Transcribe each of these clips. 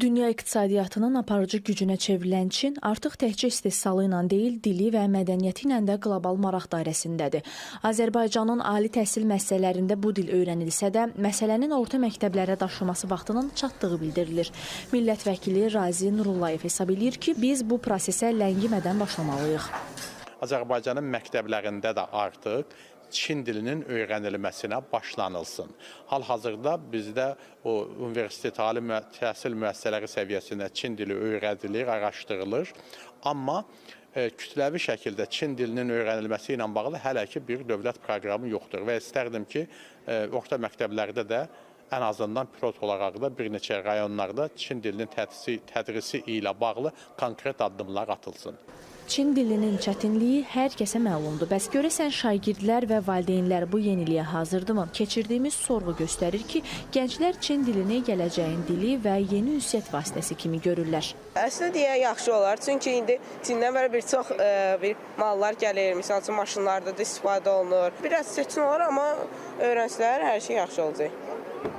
Dünya iqtisadiyyatının aparıcı gücünə çevrilən Çin artıq təkcə istehsalı ilə deyil, dili və mədəniyyəti ilə də qlobal maraq dairəsindədir. Azərbaycanın ali təhsil müəssisələrində bu dil öyrənilsə də, məsələnin orta məktəblərə daşınması vaxtının çatdığı bildirilir. Millət vəkili Razi Nurullayev hesab edir ki, biz bu prosesə ləngimədən başlamalıyıq. Azərbaycanın məktəblərində də artıq Çin dilinin öyrənilməsinə başlanılsın. Hal-hazırda bizdə o universitet, ali təhsil müəssisələri səviyyəsində Çin dili öyrədilir, araşdırılır. Amma kütləvi şəkildə Çin dilinin öyrənilməsi ilə bağlı hələ ki bir dövlət proqramı yoxdur. Və istərdim ki, orta məktəblərdə də ən azından pilot olaraq da bir neçə rayonlarda Çin dilinin tədrisi ilə bağlı konkret addımlar atılsın. Çin dilinin çətinliyi hər kəsə məlumdur. Bəs görəsən şagirdlər və valideynlər bu yeniliyə hazırdırmı? Keçirdiyimiz sorğu göstərir ki, gənclər Çin dilini gələcəyin dili və yeni ünsiyyət vasitəsi kimi görürlər. Əslində deyə yaxşı olar. Çünki indi Çindən belə bir çox mallar gəlir. Məsəl üçün maşınlarda da istifadə olunur. Biraz çətin olar, amma öyrənsələr hər şey yaxşı olacaq.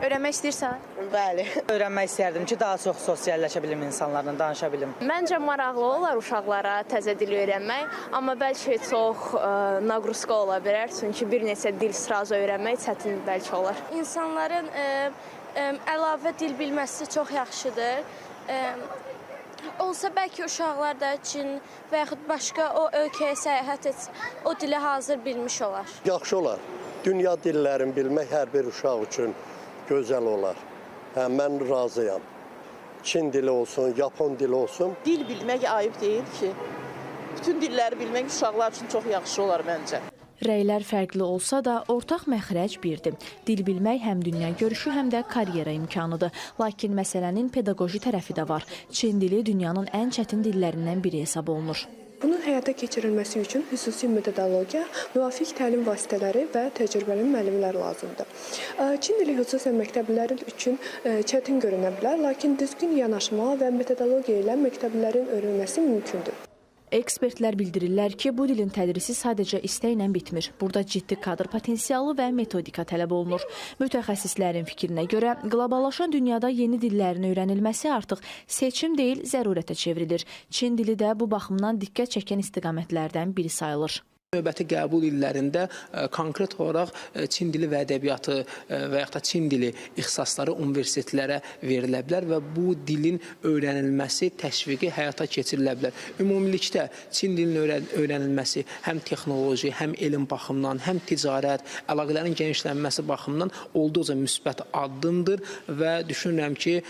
Öyrənmək istəyirsən? Bəli. Öyrənmək istərdim ki, daha çox sosialləşə bilim insanlarla, danışa bilim. Məncə maraqlı olar uşaqlara təzə dil öyrənmək, amma bəlkə çox naqruska ola bilər, çünki bir neçə dil sıraz öyrənmək çətin bəlkə olar. İnsanların əlavə dil bilməsi çox yaxşıdır. Olsa bəlkə uşaqlar da Çin və yaxud başqa o ölkəyə səyahət etsə, o dilə hazır bilmiş olar. Yaxşı olar. Dünya dillərini bilmək hər bir uşaq üçün gözəl olar. Mən razıyam. Çin dili olsun, Yapon dili olsun. Dil bilmək ayıb deyil ki. Bütün dilləri bilmək uşaqlar üçün çox yaxşı olar məncə. Rəylər fərqli olsa da, ortaq məxrəc birdir. Dil bilmək həm dünya görüşü, həm də karyera imkanıdır. Lakin məsələnin pedaqoji tərəfi də var. Çin dili dünyanın ən çətin dillərindən biri hesab olunur. Bunun həyata keçirilməsi üçün xüsusi metodologiya, müvafiq təlim vasitələri və təcrübəli müəllimlər lazımdır. Çin dili xüsusən məktəblilərin üçün çətin görünə bilər, lakin düzgün yanaşma və metodologiya ilə məktəblilərin öyrənməsi mümkündür. Ekspertlər bildirirlər ki, bu dilin tədrisi sadəcə istəklə bitmir. Burada ciddi kadr potensialı və metodika tələb olunur. Mütəxəssislərin fikrinə görə, qloballaşan dünyada yeni dillərin öyrənilməsi artıq seçim deyil, zərurətə çevrilir. Çin dili də bu baxımdan diqqət çəkən istiqamətlərdən biri sayılır. Növbəti qəbul illərində konkret olaraq Çin dili və ədəbiyyatı və yaxud da Çin dili ixtisasları universitetlərə verilə bilər və bu dilin öyrənilməsi, təşviqi həyata keçirilə bilər. Ümumilikdə Çin dilinin öyrənilməsi həm texnoloji, həm elm baxımından, həm ticarət, əlaqələrin genişlənməsi baxımından olduqca müsbət addımdır və düşünürəm ki,